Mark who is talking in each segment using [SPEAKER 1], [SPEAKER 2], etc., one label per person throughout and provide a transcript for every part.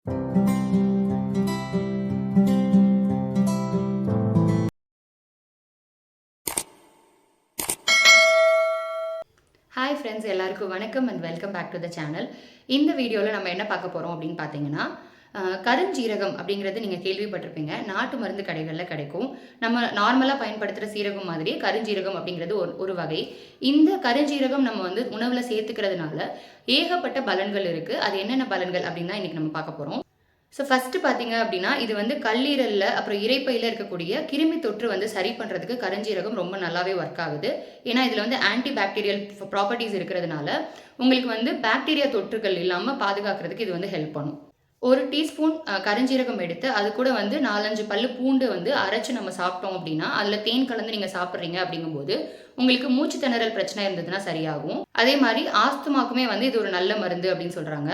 [SPEAKER 1] Hi friends, எல்லாருக்கும் வணக்கம் and welcome back to the channel. இந்த வீடியோவில் நம்ம என்ன பார்க்க போகிறோம் அப்படின்னு பார்த்தீங்கன்னா, கருஞ்சீரகம் அப்படிங்கிறது நீங்கள் கேள்விப்பட்டிருப்பீங்க. நாட்டு மருந்து கடைகளில் கிடைக்கும். நம்ம நார்மலாக பயன்படுத்துகிற சீரகம் மாதிரியே கருஞ்சீரகம் அப்படிங்கிறது ஒரு வகை. இந்த கருஞ்சீரகம் நம்ம வந்து உணவில் சேர்த்துக்கிறதுனால ஏகப்பட்ட பலன்கள் இருக்குது. அது என்னென்ன பலன்கள் அப்படின்னு தான் இன்றைக்கி நம்ம பார்க்க போகிறோம். ஸோ ஃபஸ்ட்டு பார்த்தீங்க அப்படின்னா, இது வந்து கல்லீரலில் அப்புறம் இரைப்பையில் இருக்கக்கூடிய கிருமி தொற்று வந்து சரி பண்ணுறதுக்கு கருஞ்சீரகம் ரொம்ப நல்லாவே ஒர்க் ஆகுது. ஏன்னா இதில் வந்து ஆன்டி பாக்டீரியல் ப்ராப்பர்ட்டிஸ் இருக்கிறதுனால உங்களுக்கு வந்து பாக்டீரியா தொற்றுகள் இல்லாமல் பாதுகாக்கிறதுக்கு இது வந்து ஹெல்ப் பண்ணும். ஒரு டீஸ்பூன் கருஞ்சீரகம் எடுத்து அது கூட வந்து 4-5 பல்லு பூண்டு வந்து அரைச்சி நம்ம சாப்பிட்டோம் அப்படின்னா, அதில் தேன் கலந்து நீங்கள் சாப்பிட்றீங்க அப்படிங்கும்போது உங்களுக்கு மூச்சு திணறல் பிரச்சனை இருந்ததுன்னா சரியாகும். அதே மாதிரி ஆஸ்துமாக்குமே வந்து இது ஒரு நல்ல மருந்து அப்படின்னு சொல்கிறாங்க.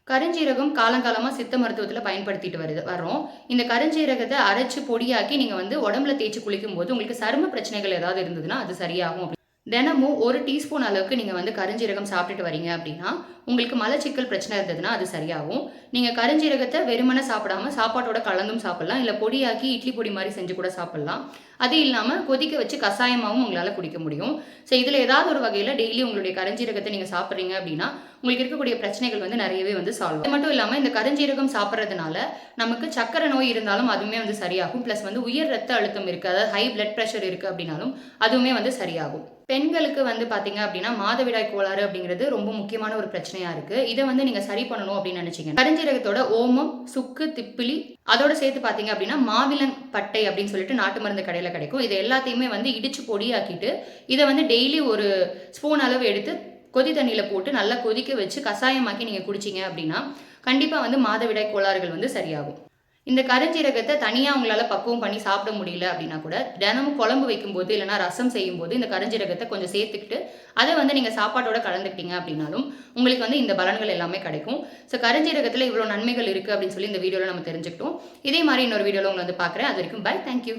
[SPEAKER 1] கருஞ்சீரகம் காலங்காலமாக சித்த மருத்துவத்தில் பயன்படுத்திட்டு வரோம். இந்த கருஞ்சீரகத்தை அரைச்சு பொடியாக்கி நீங்கள் வந்து உடம்புல தேய்ச்சி குளிக்கும் போது உங்களுக்கு சரும பிரச்சனைகள் ஏதாவது இருந்ததுன்னா அது சரியாகும். தினமும் 1 டீஸ்பூன் அளவுக்கு நீங்கள் வந்து கருஞ்சீரகம் சாப்பிட்டுட்டு வரீங்க அப்படின்னா உங்களுக்கு மலச்சிக்கல் பிரச்சனை இருந்ததுன்னா அது சரியாகும். நீங்கள் கருஞ்சீரகத்தை வெறுமனே சாப்பிடாம சாப்பாட்டோட கலந்தும் சாப்பிடலாம், இல்லை பொடியாக்கி இட்லி பொடி மாதிரி செஞ்சு கூட சாப்பிடலாம். அது இல்லாமல் கொதிக்க வச்சு கஷாயமாகவும் உங்களால் குடிக்க முடியும். ஸோ இதில் ஏதாவது ஒரு வகையில் டெய்லி உங்களுடைய கருஞ்சீரகத்தை நீங்கள் சாப்பிட்றீங்க அப்படின்னா உங்களுக்கு இருக்கக்கூடிய பிரச்சனைகள் வந்து நிறையவே வந்து சால்வ். அது மட்டும் இல்லாமல் இந்த கருஞ்சீரகம் சாப்பிட்றதுனால நமக்கு சக்கரை நோய் இருந்தாலும் அதுவுமே வந்து சரியாகும். ப்ளஸ் வந்து உயர் ரத்த அழுத்தம் இருக்குது, அதாவது ஹை பிளட் ப்ரெஷர் இருக்குது அப்படின்னாலும் அதுவுமே வந்து சரியாகும். பெண்களுக்கு வந்து பார்த்தீங்க அப்படின்னா மாதவிடாய் கோளாறு அப்படிங்கிறது ரொம்ப முக்கியமான ஒரு பிரச்சனையாக இருக்குது. இதை வந்து நீங்கள் சரி பண்ணணும் அப்படின்னு நினச்சிங்க கருஞ்சீரகத்தோட ஓமம், சுக்கு, திப்பிலி அதோட சேர்த்து பார்த்தீங்க அப்படின்னா மாவிலன் பட்டை அப்படின்னு சொல்லிட்டு நாட்டு மருந்து கடையில் கிடைக்கும். இது எல்லாத்தையுமே வந்து இடிச்சு பொடியாக்கிட்டு இதை வந்து டெய்லி ஒரு ஸ்பூன் அளவு எடுத்து கொதி தண்ணியில் போட்டு நல்லா கொதிக்க வச்சு கஷாயமாக்கி நீங்கள் குடிச்சிங்க அப்படின்னா கண்டிப்பாக வந்து மாதவிடாய் கோளாறுகள் வந்து சரியாகும். இந்த கருஞ்சீரகத்தை தனியாக உங்களால் பக்குவம் பண்ணி சாப்பிட முடியல அப்படின்னா கூட தினமும் குழம்பு வைக்கும்போது இல்லைனா ரசம் செய்யும்போது இந்த கருஞ்சீரகத்தை கொஞ்சம் சேர்த்துக்கிட்டு அதை வந்து நீங்கள் சாப்பாட்டோட கலந்துக்கிட்டீங்க அப்படின்னாலும் உங்களுக்கு வந்து இந்த பலன்கள் எல்லாமே கிடைக்கும். ஸோ கருஞ்சீரகத்தில் இவ்வளோ நன்மைகள் இருக்குது அப்படின்னு சொல்லி இந்த வீடியோவில் நம்ம தெரிஞ்சுக்கிட்டோம். இதே மாதிரி இன்னொரு வீடியோவில் உங்களை வந்து பார்க்குறேன். அது வரைக்கும் பை, தேங்க்யூ.